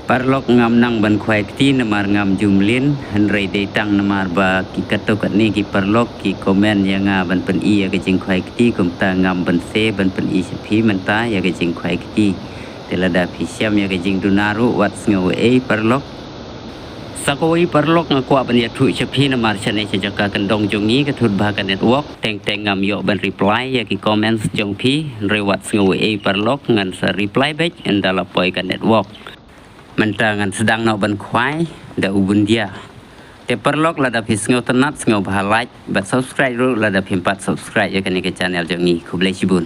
Parlok ngam nang ban khwai kti namar ngam jumlin henrei de tang namar ba ki katok ni ki parlok ki komen yang ban pen I ya ke jing khwai kti kum ta ngam ban se ban pen I sepi menta ya ke jing khwai kti telada pisiam ya ke jing dunaru wat ngau parlok sakoi parlok ngakwa ban ya thu sepi namar chane jaka kendong jongi ke thut ba kan network teng teng ngam yo ban reply ya ki comments jong pi rewat ngau parlok ngan sa reply back endala poi kan network mentangan sedang nak ban khwai da ubun dia te perlok lada phis ngau tenat ngau bah like ba subscribe ru lada phim pat subscribe ya kan ke channel jong ni kublai sibun